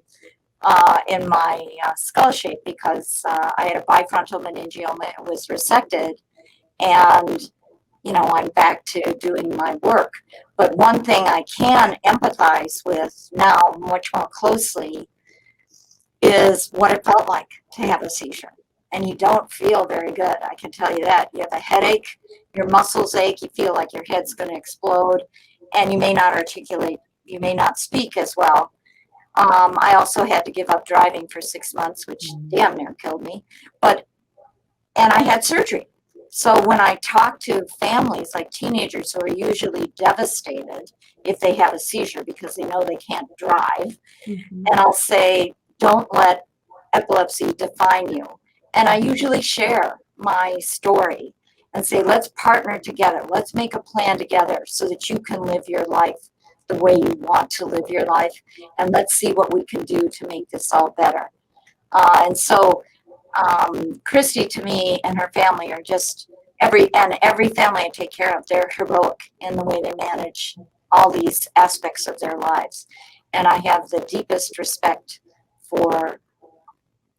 in my skull shape because I had a bifrontal meningioma. It was resected. And, you know, I'm back to doing my work. But one thing I can empathize with now much more closely is what it felt like to have a seizure. And you don't feel very good, I can tell you that. You have a headache, your muscles ache, you feel like your head's going to explode, and you may not articulate, you may not speak as well. I also had to give up driving for 6 months, which damn near killed me. And I had surgery. So when I talk to families like teenagers who are usually devastated if they have a seizure because they know they can't drive, and I'll say, don't let epilepsy define you. And I usually share my story and say, let's partner together. Let's make a plan together so that you can live your life the way you want to live your life. And let's see what we can do to make this all better. And so Christy, to me, and her family are just every family I take care of, they're heroic in the way they manage all these aspects of their lives. And I have the deepest respect for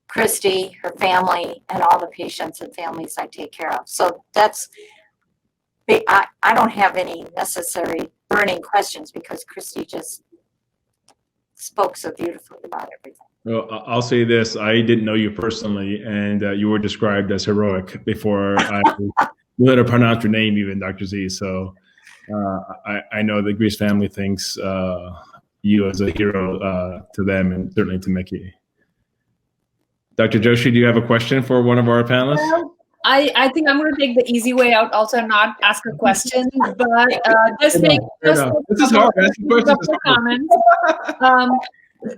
Christy, her family, and all the patients and families I take care of. So that's, I don't have any necessary burning questions because Christy just spoke so beautifully about everything. Well, I'll say this. I didn't know you personally, and you were described as heroic before I knew how to pronounce your name, even, Dr. Z. So I know the Grease family thinks you as a hero to them and certainly to Mickey. Dr. Joshi, do you have a question for one of our panelists? Well, I think I'm going to take the easy way out, also not ask a question, but just make this is hard. Comments.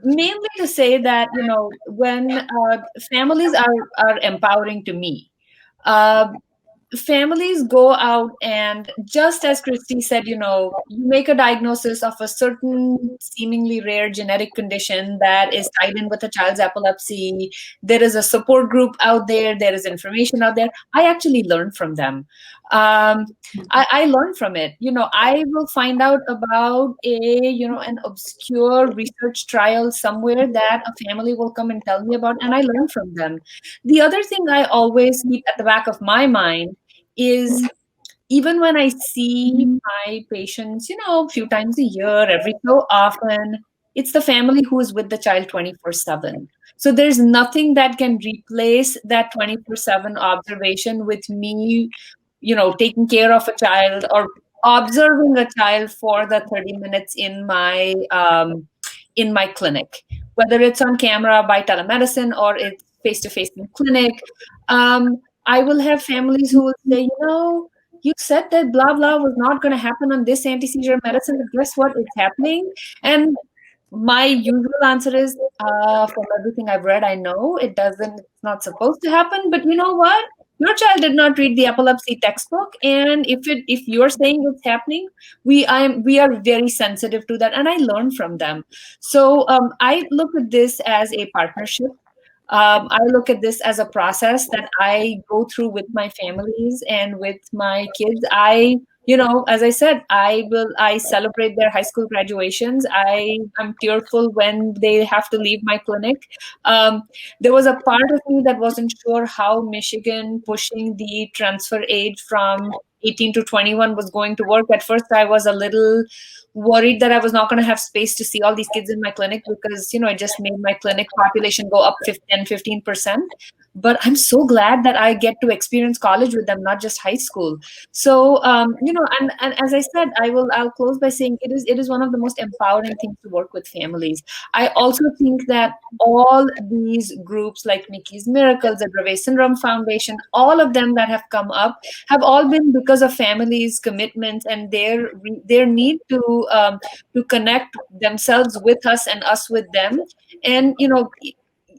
Mainly to say that, you know, when families are empowering to me, families go out and, just as Christy said, you know, you make a diagnosis of a certain seemingly rare genetic condition that is tied in with a child's epilepsy. There is a support group out there. There is information out there. I actually learn from them. I learn from it. You know, I will find out about an obscure research trial somewhere that a family will come and tell me about, and I learn from them. The other thing I always keep at the back of my mind is, even when I see my patients, you know, a few times a year, every so often, it's the family who is with the child 24/7. So there's nothing that can replace that 24/7 observation with me, you know, taking care of a child or observing a child for the 30 minutes in my clinic, whether it's on camera by telemedicine or it's face-to-face in clinic. I will have families who will say, you know, you said that blah, blah was not going to happen on this anti-seizure medicine, but guess what? It's happening. And my usual answer is, from everything I've read, I know it's not supposed to happen, but you know what? Your child did not read the epilepsy textbook, and if you're saying it's happening, we are very sensitive to that, and I learn from them. So I look at this as a partnership. I look at this as a process that I go through with my families and with my kids. As I said, I celebrate their high school graduations. I'm tearful when they have to leave my clinic. There was a part of me that wasn't sure how Michigan pushing the transfer age from 18 to 21 was going to work. At first, I was a little worried that I was not going to have space to see all these kids in my clinic because, you know, it just made my clinic population go up 10-15%. but I'm so glad that I get to experience college with them, not just high school. So, and as I said, I'll close by saying it is one of the most empowering things to work with families. I also think that all these groups like Mickey's Miracles, the Dravet Syndrome Foundation, all of them that have come up have all been because of families' commitments and their need to connect themselves with us and us with them. And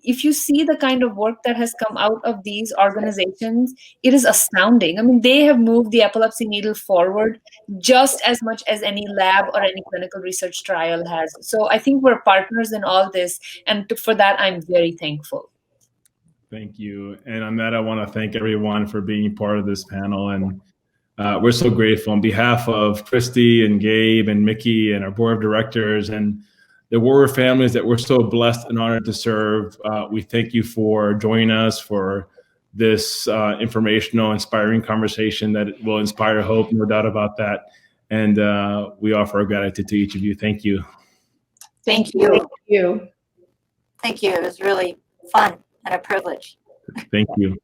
if you see the kind of work that has come out of these organizations, it is astounding. I mean, they have moved the epilepsy needle forward just as much as any lab or any clinical research trial has. So I think we're partners in all this, and for that, I'm very thankful. Thank you. And on that, I want to thank everyone for being part of this panel. And we're so grateful on behalf of Christy and Gabe and Mickey and our board of directors and the Warrior families that we're so blessed and honored to serve. We thank you for joining us for this informational, inspiring conversation that will inspire hope, no doubt about that. And we offer our gratitude to each of you. Thank you. Thank you. Thank you. Thank you. It was really fun and a privilege. Thank you.